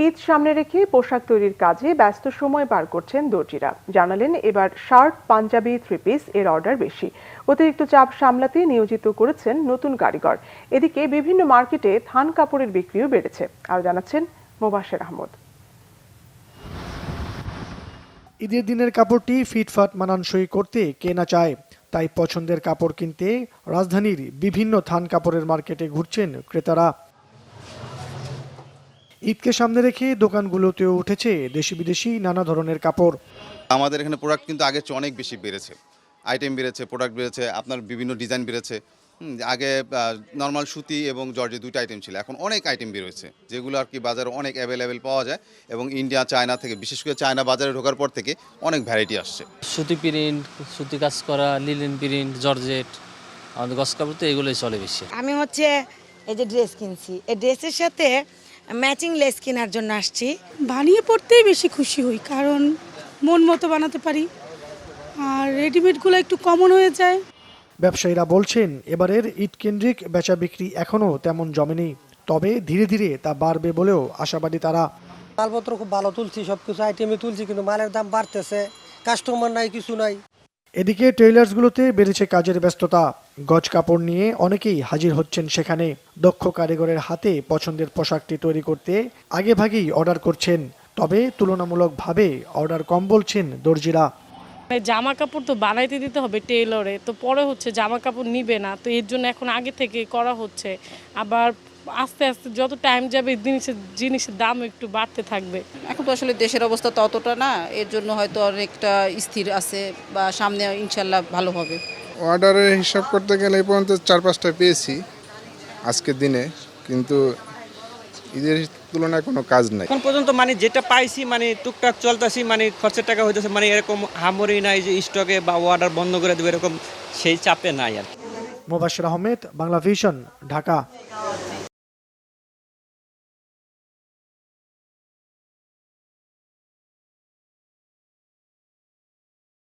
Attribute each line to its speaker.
Speaker 1: ঈদ সামনে রেখে পোশাক তৈরির কাজে ব্যস্ত সময় পার করছেন দর্জিরা। জানালেন এবার শার্ট, পাঞ্জাবি, থ্রি পিস এর অর্ডার বেশি। অতিরিক্ত চাপ সামলাতে নিয়োজিত করেছেন নতুন কারিগর। এদিকে বিভিন্ন মার্কেটে থান কাপড়ের বিক্রিও বেড়েছে। আর জানাচ্ছেন মোবাশ্বের আহমদ।
Speaker 2: ঈদের দিনের কাপড়টি ফিটফাট মানানসই করতে কে না চায়, তাই পছন্দের কাপড় কিনতে রাজধানীর বিভিন্ন থান কাপড়ের মার্কেটে ঘুরছেন ক্রেতারা। ঈদকে সামনে রেখে দোকানগুলোতেও উঠেছে দেশি বিদেশি নানা ধরনের কাপড়।
Speaker 3: আমাদের এখানে প্রোডাক্ট কিন্তু আগের চেয়ে অনেক বেশি বেড়েছে, আইটেম বেড়েছে, প্রোডাক্ট বেড়েছে, আপনার বিভিন্ন ডিজাইন বেড়েছে। আগে নর্মাল সুতি এবং জর্জের দুইটা আইটেম ছিল, এখন অনেক আইটেম বেরোয়েছে যেগুলো আর কি বাজারে অনেক অ্যাভেলেবেল পাওয়া যায় এবং ইন্ডিয়া, চায়না থেকে, বিশেষ করে চায়না বাজারে ঢোকার পর থেকে অনেক ভ্যারাইটি আসছে।
Speaker 4: সুতি প্রিন্ট, সুতি কাজ করা, লিনেন প্রিন্ট, জর্জেট, আমাদের গস কাপড় তো এগুলোই চলে বেশি।
Speaker 5: আমি এই যে ড্রেস কিনছি, এই ড্রেসের সাথে ম্যাচিং লেস কেনার জন্য আসছি।
Speaker 6: বানিয়ে পড়তেই বেশি খুশি হই, কারণ মন মতো বানাতে পারি, আর রেডিমেডগুলো একটু কমন হয়ে যায়।
Speaker 2: ব্যবসায়ীরা বলছেন এবারের ঈদ কেন্দ্রিক বেচা বিক্রি এখনও তেমন জমেনি, তবে ধীরে ধীরে তা বাড়বে বলেও আশাবাদী তারা।
Speaker 7: মালপত্র খুব ভালো তুলছি, সবকিছু আইটেমে তুলছি, কিন্তু মালের দাম বাড়তেছে, কাস্টমার নাই, কিছু নাই।
Speaker 2: এদিকে টেইলার্সগুলোতে বেড়েছে কাজের ব্যস্ততা। গজ কাপড় নিয়ে অনেকেই হাজির হচ্ছেন সেখানে। দক্ষ কারিগরের হাতে পছন্দের পোশাকটি তৈরি করতে আগেভাগেই অর্ডার করছেন, তবে তুলনামূলকভাবে অর্ডার কম বলছেন দর্জিরা।
Speaker 8: জামা কাপড় তো বানাইতে দিতে হবে টেইলরে, তো পরে জামা কাপড় নিবে না, তো এর জন্য এখন আগে থেকে করা হচ্ছে। আবার আস্তে আস্তে যত টাইম যাবে জিনিসের দাম একটু বাড়তে থাকবে।
Speaker 9: এখন তো আসলে দেশের অবস্থা তো অতটা না, এর জন্য হয়তো অনেকটা স্থির আছে, বা সামনে ইনশাল্লাহ ভালো হবে।
Speaker 10: অর্ডারের হিসাব করতে গেলে এই পর্যন্ত 4-5টা পেয়েছি আজকের দিনে, কিন্তু ঈদের তুলনায় কোনো কাজ নাই
Speaker 11: এখন পর্যন্ত। যেটা পাইছি টুকটাক চলতেছি, খরচের টাকা হইতেছে, এরকম হামরি নাই যে স্টকে বা অর্ডার বন্ধ করে দেবে, এরকম সেই চাপে নাই আর।
Speaker 2: মোবাশ্বের আহমেদ, বাংলা ভিশন, ঢাকা।